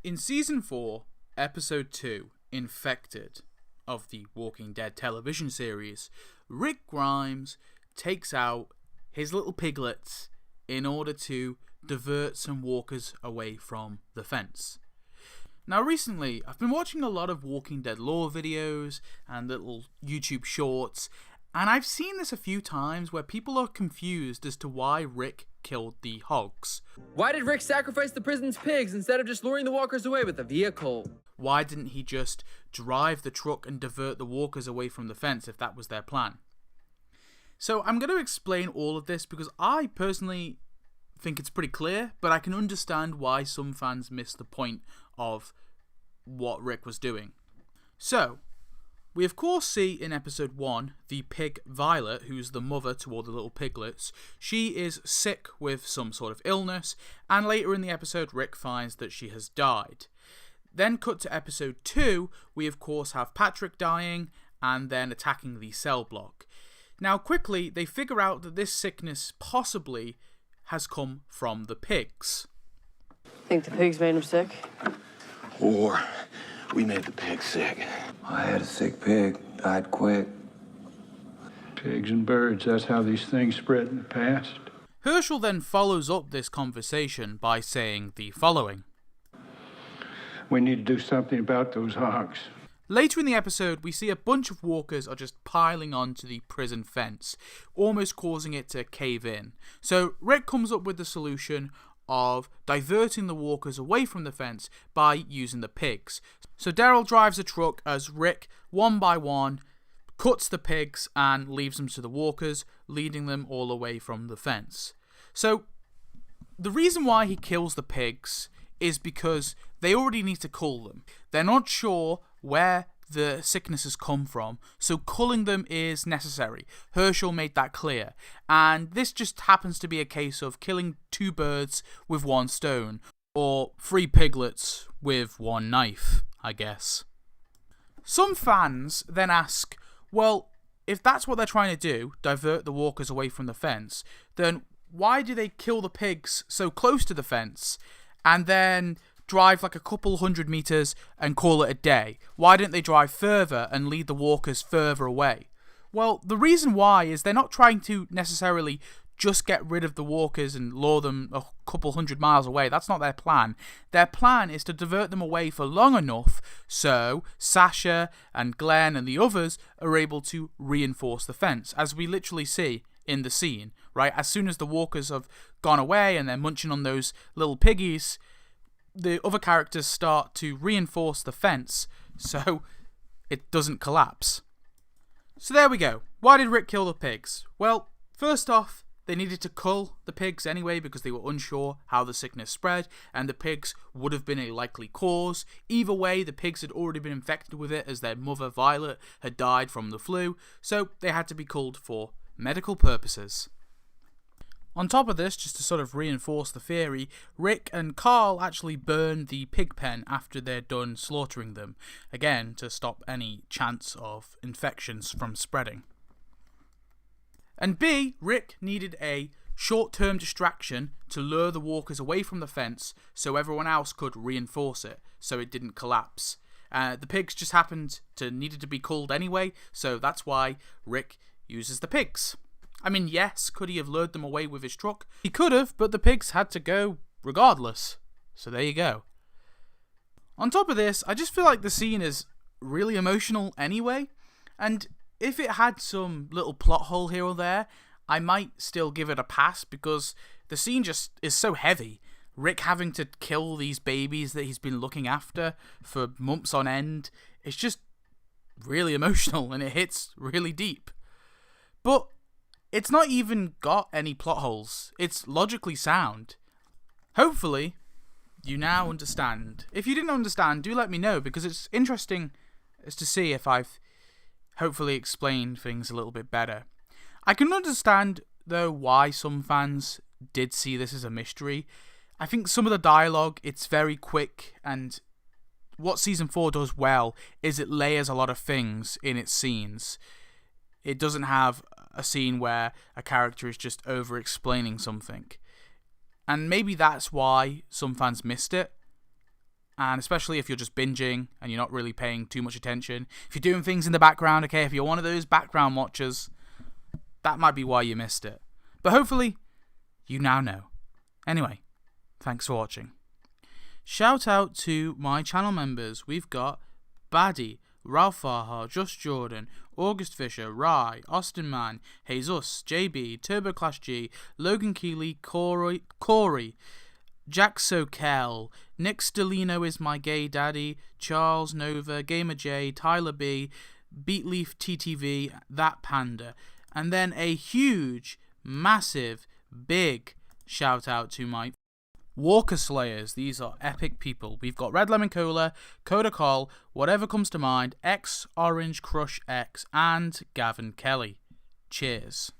In Season 4, Episode 2, Infected, of the Walking Dead television series, Rick Grimes takes out his little piglets in order to divert some walkers away from the fence. Now recently, I've been watching a lot of Walking Dead lore videos and little YouTube shorts, and I've seen this a few times where people are confused as to why Rick killed the hogs. Why did Rick sacrifice the prison's pigs instead of just luring the walkers away with the vehicle? Why didn't he just drive the truck and divert the walkers away from the fence if that was their plan? So I'm going to explain all of this because I personally think it's pretty clear, but I can understand why some fans miss the point of what Rick was doing. So, we of course see in episode 1 the pig Violet, who's the mother to all the little piglets. She is sick with some sort of illness, and later in the episode Rick finds that she has died. Then cut to episode 2, we of course have Patrick dying and then attacking the cell block. Now quickly, they figure out that this sickness possibly has come from the pigs. Think the pigs made him sick? Or we made the pig sick. I had a sick pig, died quick. Pigs and birds, that's how these things spread in the past. Herschel then follows up this conversation by saying the following. We need to do something about those hogs. Later in the episode, we see a bunch of walkers are just piling onto the prison fence, almost causing it to cave in. So Rick comes up with the solution of diverting the walkers away from the fence by using the pigs. So Daryl drives a truck as Rick, one by one, cuts the pigs and leaves them to the walkers, leading them all away from the fence. So the reason why he kills the pigs is because they already need to cull them. They're not sure where the sickness has come from, so culling them is necessary. Herschel made that clear, and this just happens to be a case of killing 2 birds with 1 stone, or 3 piglets with 1 knife, I guess. Some fans then ask, well, if that's what they're trying to do, divert the walkers away from the fence, then why do they kill the pigs so close to the fence and then drive like a couple 100 meters and call it a day? Why didn't they drive further and lead the walkers further away? Well, the reason why is they're not trying to necessarily just get rid of the walkers and lure them a couple 100 miles away. That's not their plan. Their plan is to divert them away for long enough so Sasha and Glenn and the others are able to reinforce the fence, as we literally see in the scene, right? As soon as the walkers have gone away and they're munching on those little piggies, the other characters start to reinforce the fence so it doesn't collapse. So there we go. Why did Rick kill the pigs? Well, first off, they needed to cull the pigs anyway because they were unsure how the sickness spread, and the pigs would have been a likely cause. Either way, the pigs had already been infected with it as their mother Violet had died from the flu, so they had to be culled for medical purposes. On top of this, just to sort of reinforce the theory, Rick and Carl actually burn the pig pen after they're done slaughtering them, again to stop any chance of infections from spreading. And B, Rick needed a short-term distraction to lure the walkers away from the fence so everyone else could reinforce it so it didn't collapse. The pigs just happened to needed to be culled anyway, so that's why Rick uses the pigs. I mean, yes, could he have lured them away with his truck? He could have, but the pigs had to go regardless. So there you go. On top of this, I just feel like the scene is really emotional anyway, and if it had some little plot hole here or there, I might still give it a pass because the scene just is so heavy. Rick having to kill these babies that he's been looking after for months on end, it's just really emotional and it hits really deep. But it's not even got any plot holes. It's logically sound. Hopefully, you now understand. If you didn't understand, do let me know because it's interesting as to see if I've hopefully explained things a little bit better. I can understand, though, why some fans did see this as a mystery. I think some of the dialogue, it's very quick, and what Season 4 does well is it layers a lot of things in its scenes. It doesn't have a scene where a character is just over-explaining something. And maybe that's why some fans missed it. And especially if you're just binging and you're not really paying too much attention. If you're doing things in the background, okay, if you're one of those background watchers, that might be why you missed it. But hopefully, you now know. Anyway, thanks for watching. Shout out to my channel members. We've got Baddie, Ralph Farhar, Just Jordan, August Fisher, Rye, Austin Man, Jesus, JB, Turbo Clash G, Logan Keeley, Corey, Jack Sokel, Nick Stellino is my gay daddy, Charles Nova, Gamer J, Tyler B, Beatleaf TTV, That Panda. And then a huge, massive, big shout out to my Walker Slayers. These are epic people. We've got Red Lemon Cola, Coda Col, Whatever Comes to Mind, X Orange Crush X, and Gavin Kelly. Cheers.